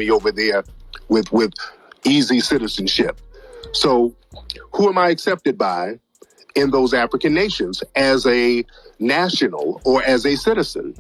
me over there with easy citizenship. So who am I accepted by in those African nations as a national or as a citizen?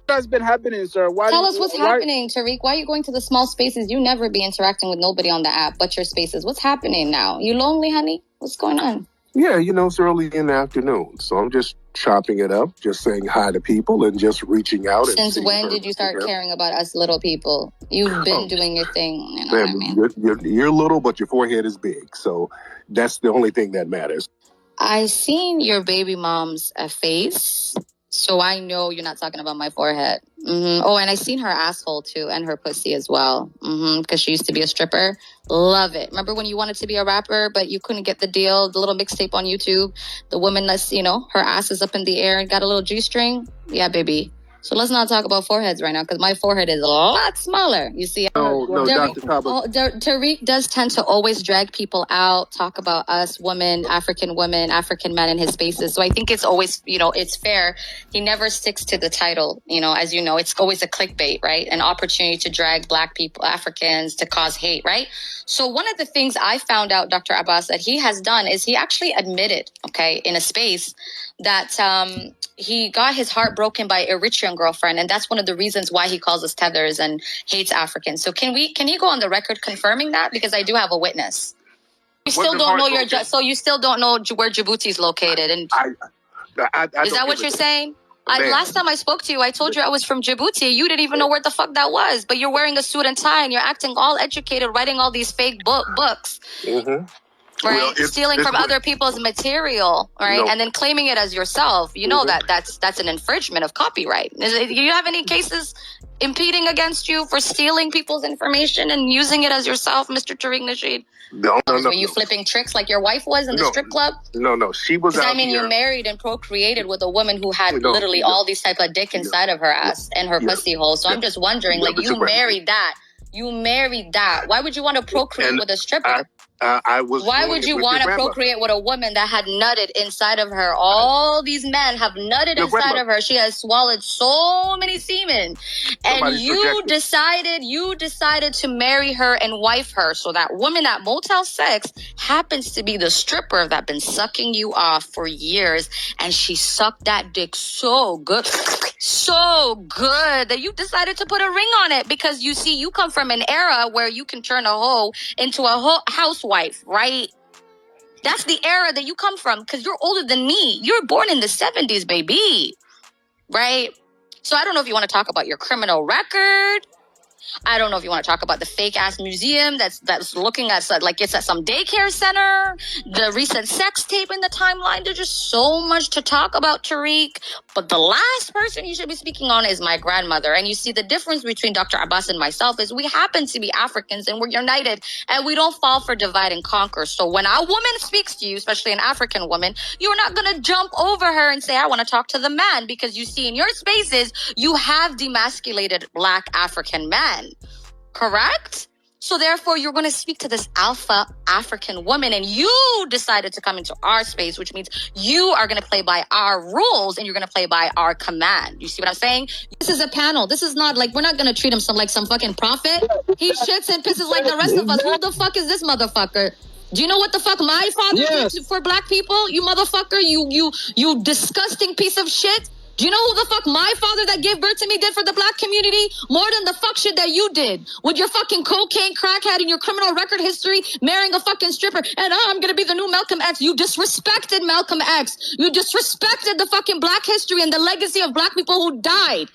What has been happening, sir? Tell us what's happening, Tariq. Why are you going to the small spaces? You never be interacting with nobody on the app but your spaces. What's happening now? You lonely, honey? What's going on? Yeah, it's early in the afternoon, so I'm just chopping it up, just saying hi to people and just reaching out. Since when did you start caring about us little people? You've been doing your thing. You know what I mean? You're little, but your forehead is big, so that's the only thing that matters. I seen your baby mom's face, so I know you're not talking about my forehead. Oh, and I seen her asshole too, and her pussy as well, because she used to be a stripper. Love it. Remember when you wanted to be a rapper, but you couldn't get the deal, the little mixtape on YouTube, the woman that's, her ass is up in the air and got a little G-string? Yeah, baby. So let's not talk about foreheads right now, because my forehead is a lot smaller. You see? No, Dr. Kaba. Tariq does tend to always drag people out, talk about us women, African men in his spaces. So I think it's always, it's fair. He never sticks to the title. As you know, it's always a clickbait, right? An opportunity to drag Black people, Africans, to cause hate, right? So one of the things I found out, Dr. Abbas, that he has done is he actually admitted, in a space that he got his heart broken by Eritrean girlfriend, and that's one of the reasons why he calls us tethers and hates Africans. So can you go on the record confirming that? Because I do have a witness. You still don't know so you still don't know where Djibouti is located, and is that what you're saying? Last time I spoke to you, I told you I was from Djibouti. You didn't even know where the fuck that was, but you're wearing a suit and tie and you're acting all educated, writing all these fake books. Mm-hmm. Right, well, stealing from other people's material, right, and then claiming it as yourself. That's an infringement of copyright. Do you have any cases impeding against you for stealing people's information and using it as yourself, Mr. Tariq Nasheed? No. Were you flipping tricks like your wife was in the strip club? No, she was out here. You married and procreated with a woman who had literally all these type of dick inside of her ass and her pussy hole. So I'm just wondering, you married that. You married that. Why would you want to procreate with a stripper? Why would you want to procreate with a woman that had nutted inside of her? All these men have nutted inside of her. She has swallowed so many semen. And you decided to marry her and wife her. So that woman at Motel 6 happens to be the stripper that's been sucking you off for years. And she sucked that dick so good that you decided to put a ring on it, because you see, you come from an era where you can turn a hoe into a housewife, right? That's the era that you come from, because you're older than me. You were born in the 70s, baby, right? So I don't know if you want to talk about your criminal record. I don't know if you want to talk about the fake ass museum that's looking at like it's at some daycare center, the recent sex tape in the timeline. There's just so much to talk about, Tariq. But the last person you should be speaking on is my grandmother. And you see, the difference between Dr. Abbas and myself is we happen to be Africans and we're united and we don't fall for divide and conquer. So when a woman speaks to you, especially an African woman, you're not going to jump over her and say, I want to talk to the man, because you see, in your spaces, you have demasculated Black African men. Correct? So therefore, you're going to speak to this alpha African woman, and you decided to come into our space, which means you are going to play by our rules and you're going to play by our command. You see what I'm saying? This is a panel. This is not like, we're not going to treat him like some fucking prophet. He shits and pisses like the rest of us. Who the fuck is this motherfucker? Do you know what the fuck my father did for Black people? You motherfucker, you disgusting piece of shit. Do you know who the fuck my father that gave birth to me did for the Black community? More than the fuck shit that you did with your fucking cocaine crackhead and your criminal record history, marrying a fucking stripper, and I'm gonna be the new Malcolm X. You disrespected Malcolm X. You disrespected the fucking Black history and the legacy of Black people who died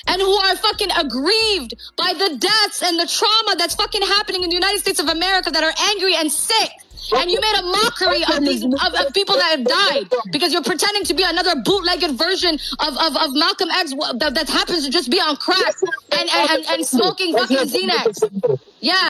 and who are fucking aggrieved by the deaths and the trauma that's fucking happening in the United States of America, that are angry and sick. And you made a mockery of these of people that have died because you're pretending to be another bootlegged version of Malcolm X that happens to just be on crack and smoking fucking Xanax. Yeah.